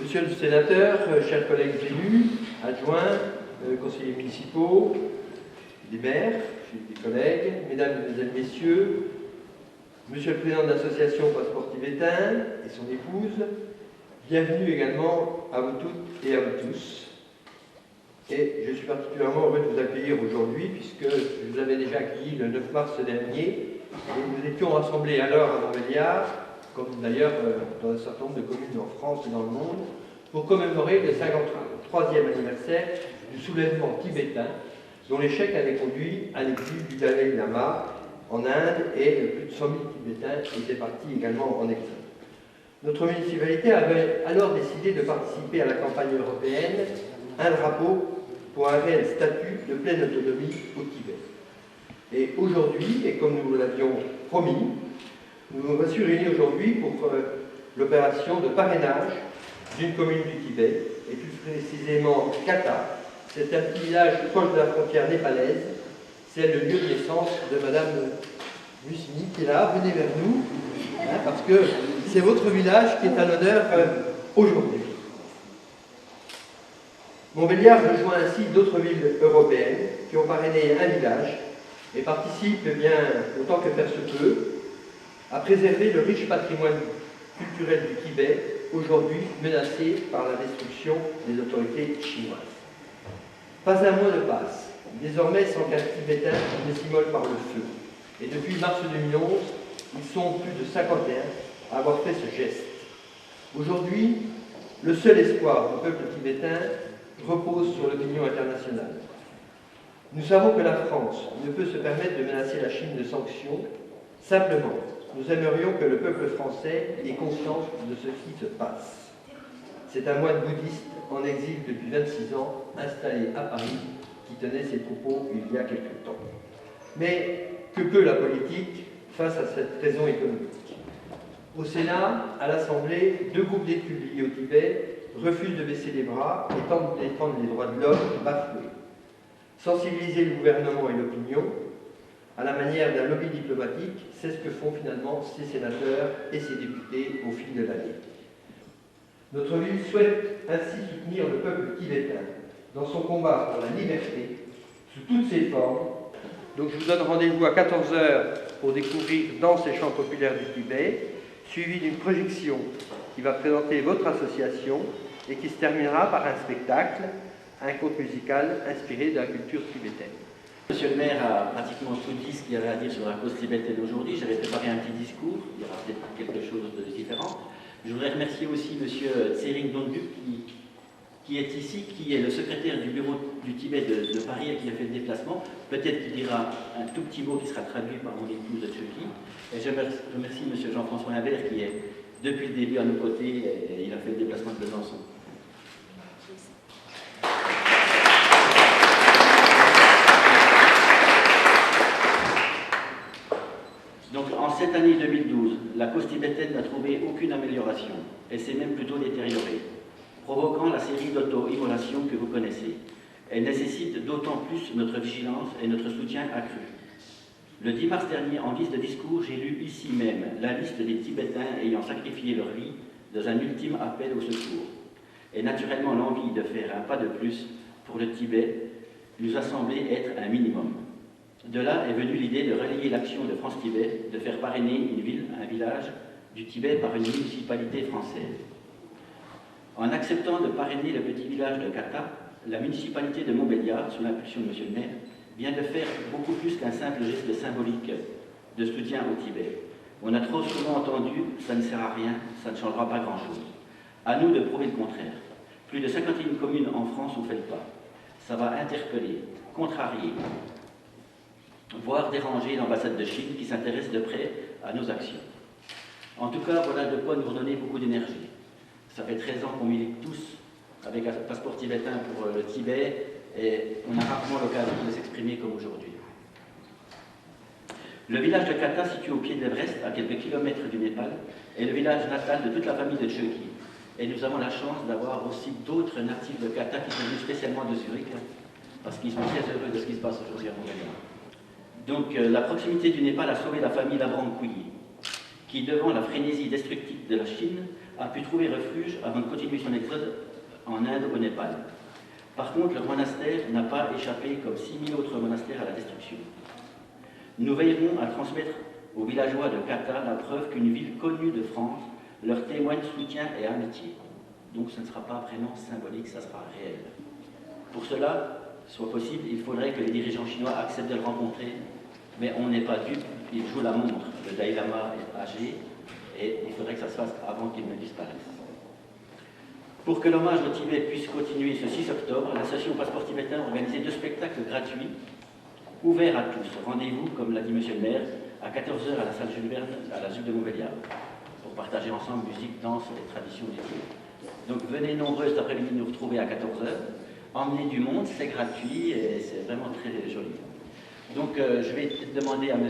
Monsieur le sénateur, chers collègues élus, adjoints, conseillers municipaux, des maires, des collègues, mesdames et mesdemoiselles, messieurs, monsieur le président de l'association Passeport Tibétain et son épouse, bienvenue également à vous toutes et à vous tous. Et je suis particulièrement heureux de vous accueillir aujourd'hui puisque je vous avais déjà accueilli le 9 mars dernier et nous étions rassemblés alors à Montbéliard, comme d'ailleurs dans un certain nombre de communes en France et dans le monde, pour commémorer le 53e anniversaire du soulèvement tibétain dont l'échec avait conduit à l'exil du Dalai Lama en Inde et plus de 100 000 Tibétains étaient partis également en exil. Notre municipalité avait alors décidé de participer à la campagne européenne Un drapeau pour un réel statut de pleine autonomie au Tibet. Et aujourd'hui, et comme nous l'avions promis, nous nous voici réunis aujourd'hui pour l'opération de parrainage d'une commune du Tibet, et plus précisément Kata. C'est un petit village proche de la frontière népalaise. C'est le lieu de naissance de Madame Lucini qui est là. Venez vers nous, hein, parce que c'est votre village qui est à l'honneur aujourd'hui. Montbéliard rejoint ainsi d'autres villes européennes qui ont parrainé un village et participent, bien autant que faire se peut, à préserver le riche patrimoine culturel du Tibet, aujourd'hui menacé par la destruction des autorités chinoises. Pas un mois ne passe, désormais sans qu'un Tibétain ne s'immole par le feu. Et depuis mars 2011, ils sont plus de 51 à avoir fait ce geste. Aujourd'hui, le seul espoir du peuple tibétain repose sur l'opinion internationale. Nous savons que la France ne peut se permettre de menacer la Chine de sanctions. Simplement, nous aimerions que le peuple français ait conscience de ce qui se passe. C'est un moine bouddhiste en exil depuis 26 ans, installé à Paris, qui tenait ses propos il y a quelque temps. Mais que peut la politique face à cette raison économique? Au Sénat, à l'Assemblée, deux groupes d'études liés au Tibet refusent de baisser les bras et tentent de défendre les droits de l'homme bafoués. Sensibiliser le gouvernement et l'opinion, à la manière d'un lobby diplomatique, c'est ce que font finalement ces sénateurs et ces députés au fil de l'année. Notre ville souhaite ainsi soutenir le peuple tibétain dans son combat pour la liberté, sous toutes ses formes. Donc je vous donne rendez-vous à 14 h pour découvrir Danse et chants populaires du Tibet, suivi d'une projection qui va présenter votre association et qui se terminera par un spectacle, un conte musical inspiré de la culture tibétaine. Monsieur le maire a pratiquement tout dit ce qu'il y avait à dire sur la cause tibétaine aujourd'hui. J'avais préparé un petit discours, il y aura peut-être quelque chose de différent. Je voudrais remercier aussi monsieur Tsering Nondup qui est ici, qui est le secrétaire du bureau du Tibet de Paris et qui a fait le déplacement. Peut-être qu'il dira un tout petit mot qui sera traduit par mon épouse Chucky. Et je remercie monsieur Jean-François Imbert qui est depuis le début à nos côtés et il a fait le déplacement de Besançon. Donc en cette année 2012, la cause tibétaine n'a trouvé aucune amélioration et s'est même plutôt détériorée, provoquant la série d'auto-immolations que vous connaissez. Elle nécessite d'autant plus notre vigilance et notre soutien accru. Le 10 mars dernier, en guise de discours, j'ai lu ici même la liste des Tibétains ayant sacrifié leur vie dans un ultime appel au secours. Et naturellement, l'envie de faire un pas de plus pour le Tibet nous a semblé être un minimum. De là est venue l'idée de relayer l'action de France Tibet, de faire parrainer une ville, un village du Tibet par une municipalité française. En acceptant de parrainer le petit village de Kata, la municipalité de Montbéliard, sous l'impulsion de monsieur le maire, vient de faire beaucoup plus qu'un simple geste symbolique de soutien au Tibet. On a trop souvent entendu « ça ne sert à rien, ça ne changera pas grand-chose ». À nous de prouver le contraire. Plus de 51 communes en France ont fait le pas. Ça va interpeller, contrarier, voire déranger l'ambassade de Chine qui s'intéresse de près à nos actions. En tout cas, voilà de quoi nous redonner beaucoup d'énergie. Ça fait 13 ans qu'on milite tous avec un passeport tibétain pour le Tibet et on a rarement l'occasion de s'exprimer comme aujourd'hui. Le village de Kata, situé au pied de l'Everest, à quelques kilomètres du Népal, est le village natal de toute la famille de Chucky. Et nous avons la chance d'avoir aussi d'autres natifs de Kata qui sont venus spécialement de Zurich, parce qu'ils sont très heureux de ce qui se passe aujourd'hui à Montréal. Donc la proximité du Népal a sauvé la famille Labrang-Couilly, qui, devant la frénésie destructive de la Chine, a pu trouver refuge avant de continuer son exode en Inde ou au Népal. Par contre, leur monastère n'a pas échappé, comme 6000 autres monastères, à la destruction. Nous veillerons à transmettre aux villageois de Kata la preuve qu'une ville connue de France leur témoigne soutien et amitié. Donc ce ne sera pas vraiment symbolique, ça sera réel. Pour cela, soit possible, il faudrait que les dirigeants chinois acceptent de le rencontrer, mais on n'est pas dupe, il joue la montre. Le Dalai Lama est âgé et il faudrait que ça se fasse avant qu'il ne disparaisse. Pour que l'hommage au Tibet puisse continuer ce 6 octobre, l'association Passeport tibétain a organisé 2 spectacles gratuits, ouverts à tous. Rendez-vous, comme l'a dit M. le maire, à 14h à la salle Jules Verne, à la Jules de Montbéliard, pour partager ensemble musique, danse et traditions du Tibet. Donc venez nombreux cet après-midi nous retrouver à 14h. Emmenez du monde, c'est gratuit et c'est vraiment très joli. Donc je vais demander à M.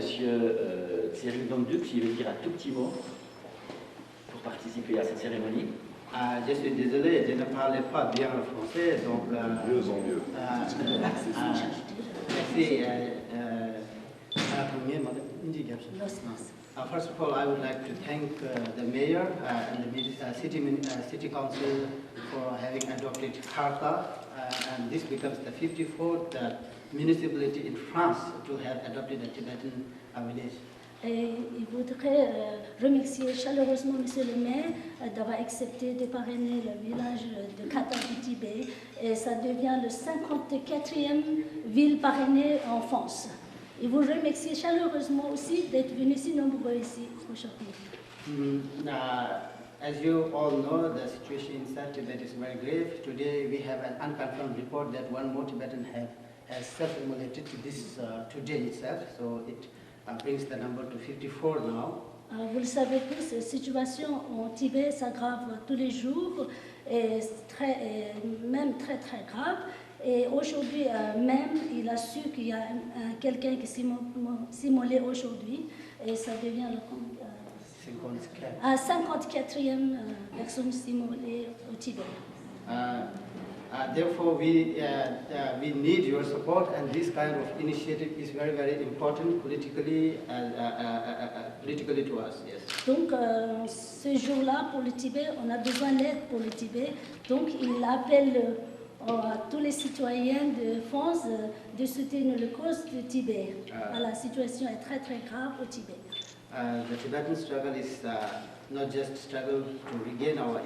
Cyril Dongduc s'il veut dire un tout petit mot pour participer à cette cérémonie. Je suis désolé, je ne parlais pas bien le français, donc... mieux en mieux. Merci. First of all, I would like to thank the mayor and the city council for having adopted Kharta, and this becomes the 54th municipality in France to have adopted a Tibetan village. Et il voudrait remercier chaleureusement M. le maire d'avoir accepté de parrainer le village de Kata du Tibet. Et ça devient le 54e ville parrainée en France. Il vous remercie chaleureusement aussi d'être venus si nombreux ici aujourd'hui. As you all know, the situation in South Tibet is very grave. Today we have an unconfirmed report that one more Tibetan has self-immolated today itself. So it brings the number to 54 now. Vous le savez tous, la situation au Tibet s'aggrave tous les jours, et même très très grave. Et aujourd'hui même, il a su qu'il y a quelqu'un qui s'est immolé aujourd'hui, et ça devient la 54e personne immolée au Tibet. Therefore, we need your support, and this kind of initiative is very, very important politically to us. Yes. Donc, ce jour-là, pour le Tibet, on a besoin d'aide pour le Tibet. Donc, il appelle à tous les citoyens de France de soutenir le cause du Tibet. La situation est très, très grave au Tibet. The Tibetan struggle is not just struggle to regain our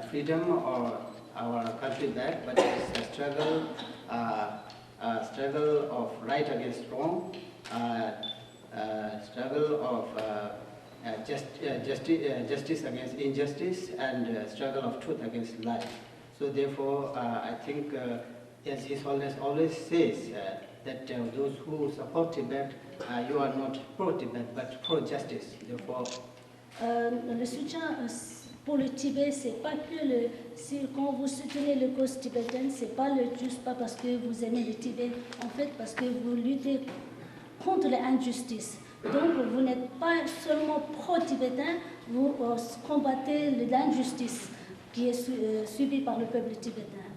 freedom or our country back, but it's a struggle of right against wrong, struggle of justice against injustice, and struggle of truth against lie. So therefore, I think, as His Holiness always says, that those who support Tibet, you are not pro-Tibet, but pro-justice. Therefore, le soutien pour le Tibet, c'est pas que quand vous soutenez le cause tibétaine, c'est pas juste pas parce que vous aimez le Tibet, en fait parce que vous luttez contre l'injustice. Donc vous n'êtes pas seulement pro-tibétain, vous combattez l'injustice qui est subie par le peuple tibétain.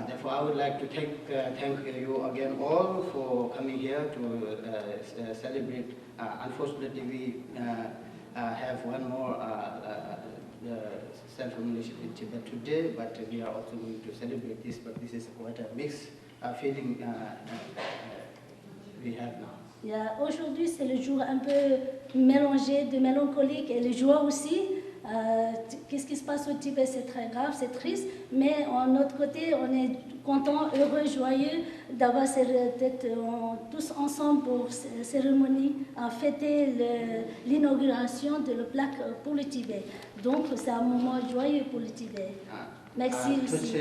Therefore, I would like to thank you again all for coming here to celebrate. Unfortunately, we have one more self-immolation in Tibet today, but we are also going to celebrate this, but this is quite a mixed feeling we have now. Aujourd'hui, c'est le jour un peu mélangé de mélancolique et de joie aussi. Qu'est-ce qui se passe au Tibet, c'est très grave, c'est triste, mais en autre côté, on est content, heureux, joyeux d'avoir d'être tous ensemble pour cette cérémonie, à fêter l'inauguration de la plaque pour le Tibet. Donc c'est un moment joyeux pour le Tibet. Merci aussi.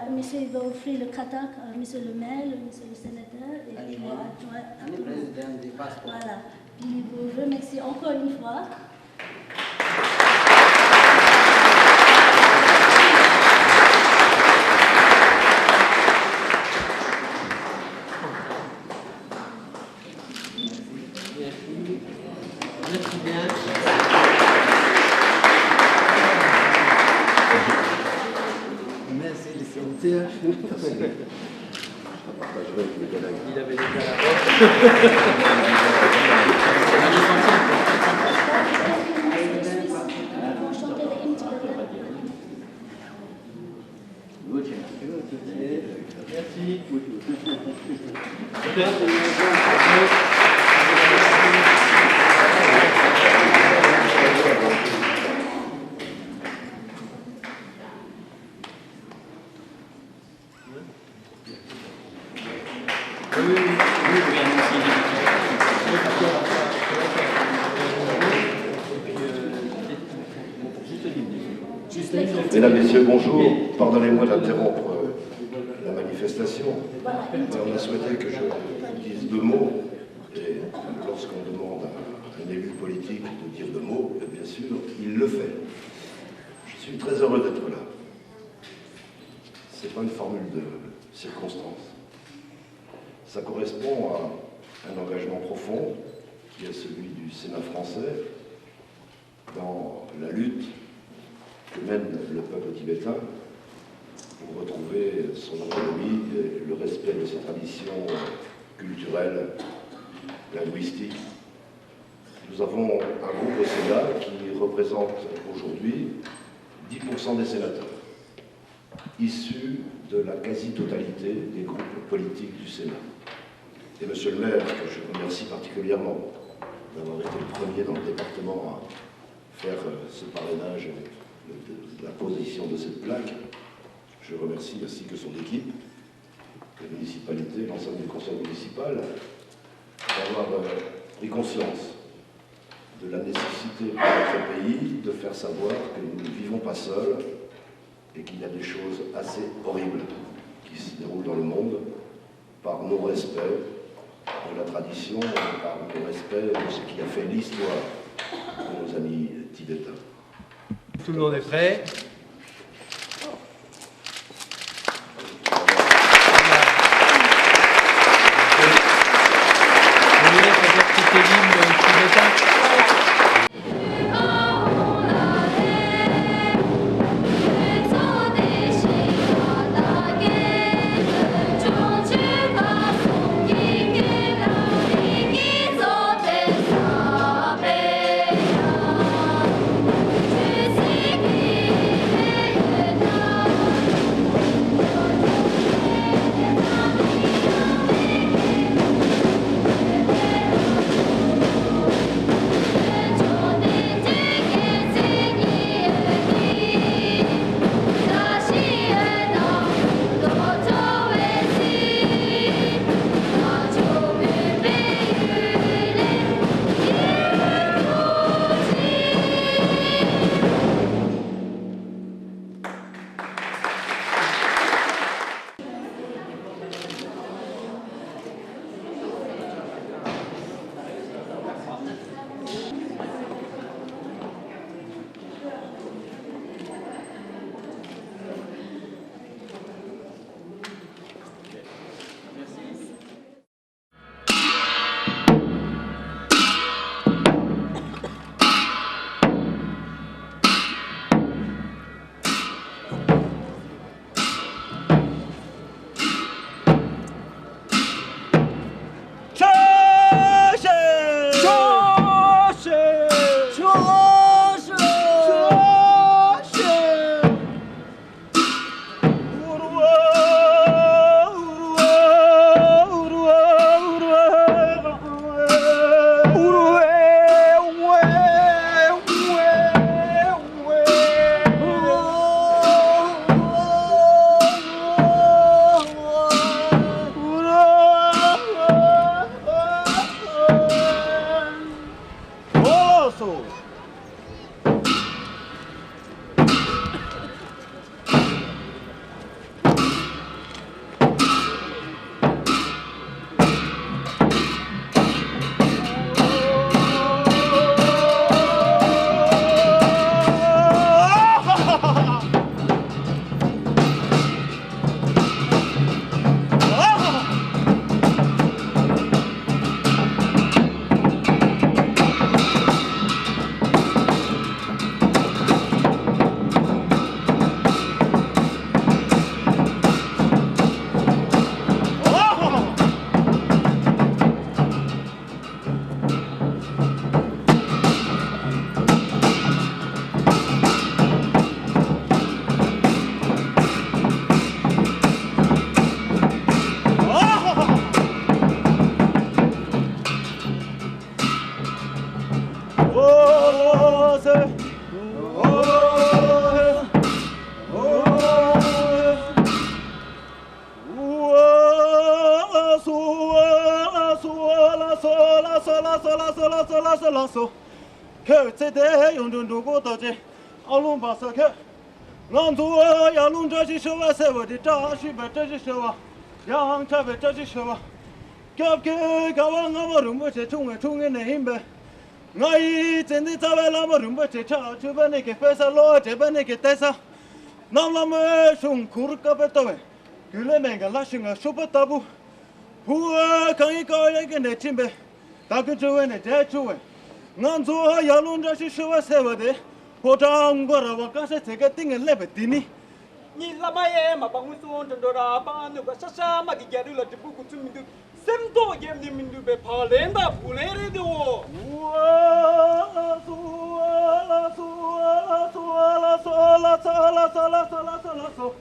Monsieur va offrir le katak à Monsieur le maire, Monsieur le sénateur et puis voilà. Il vous remercie encore une fois. Merci bien. Merci les sénateurs. Je partagerai avec mes collègues. Il avait déjà la voix. Mesdames, Messieurs, bonjour. Pardonnez-moi d'interrompre la manifestation, mais on a souhaité que je dise deux mots. Et lorsqu'on demande à un élu politique de dire deux mots, bien sûr, il le fait. Je suis très heureux d'être là. Ce n'est pas une formule de circonstance. Ça correspond à un engagement profond qui est celui du Sénat français dans la lutte que mène le peuple tibétain pour retrouver son autonomie et le respect de ses traditions culturelles, linguistiques. Nous avons un groupe au Sénat qui représente aujourd'hui 10% des sénateurs, issus de la quasi-totalité des groupes politiques du Sénat. Et Monsieur le maire, que je remercie particulièrement d'avoir été le premier dans le département à faire ce parrainage de la position de cette plaque. Je remercie ainsi que son équipe, la municipalité, l'ensemble du conseil municipal, d'avoir pris conscience de la nécessité pour notre pays de faire savoir que nous ne vivons pas seuls et qu'il y a des choses assez horribles qui se déroulent dans le monde par non-respect de la tradition, par non-respect de ce qui a fait l'histoire de nos amis tibétains. Tout le monde est prêt? Je vous laisse avec toutes les lignes tibétaines. Thank you. la so la so la so la so la so ke ce de用中中国的这奥龙巴萨克浪族要龙这是说话是我的扎西北这是说话杨这边这是说话给给搞完我们不是冲的那一边我一真的在外我们不是差这边那个飞沙罗这边那个带上那么从苦个不到位给了那个拉伸个手不打不我刚一搞一个那准备大概周围那这周围俺做要龙这是说话是我的我张过了我刚才这个定个来不的呢你拉玛耶嘛帮我说真的啦把那个啥啥嘛给家里了这不过出名的sem to game ni mindu be phalenda phulere de wo la so la so la so la so la so la so la so la so la so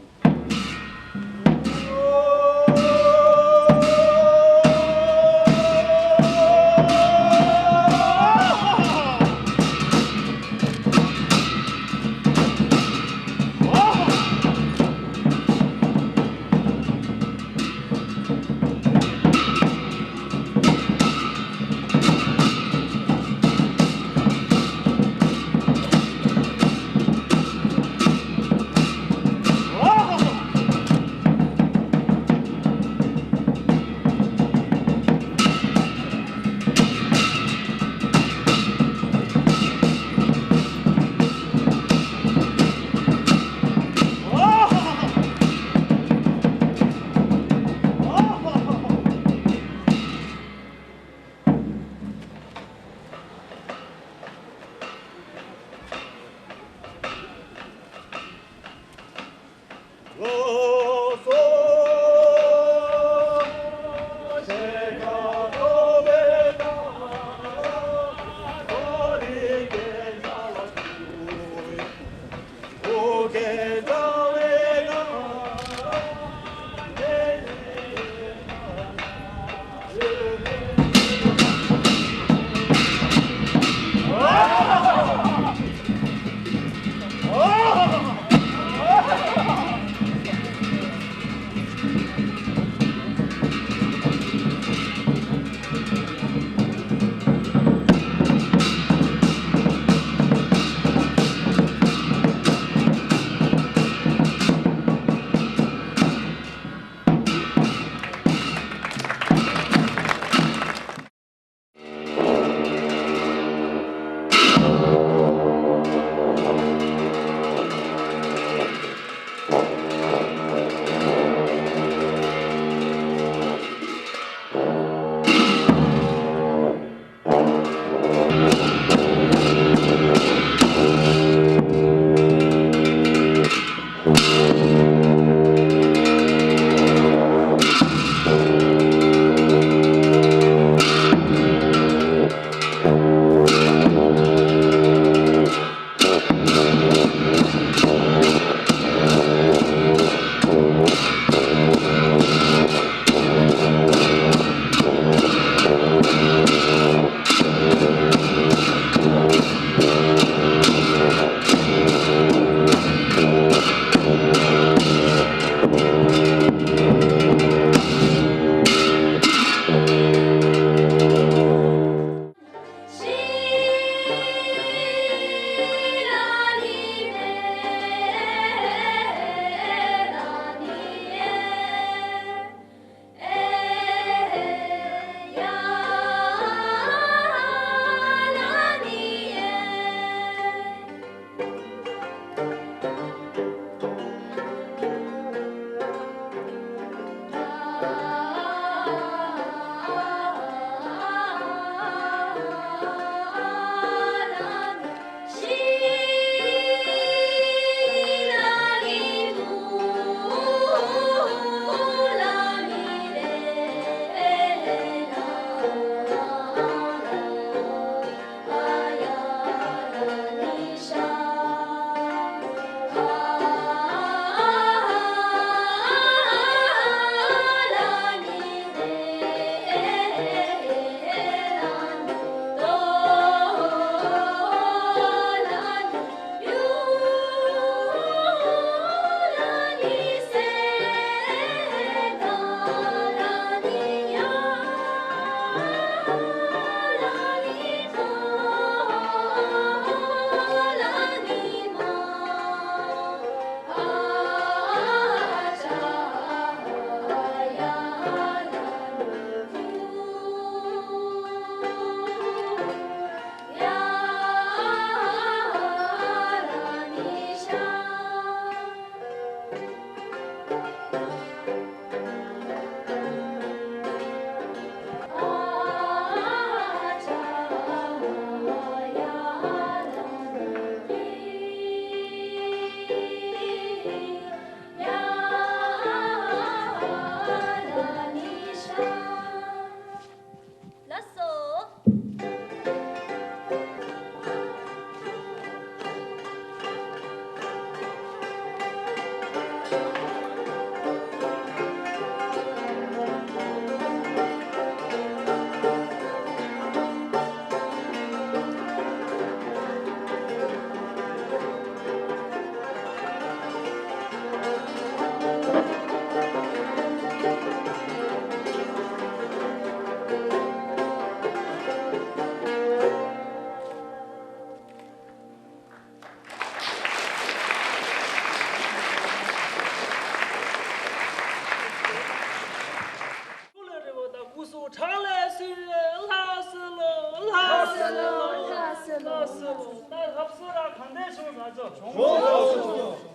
康德冲啥子？冲。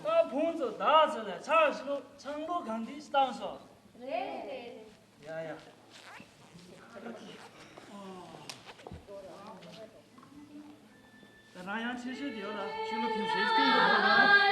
他碰着大子了，长路康的当说。对。呀。那样其实掉了，去了平时跟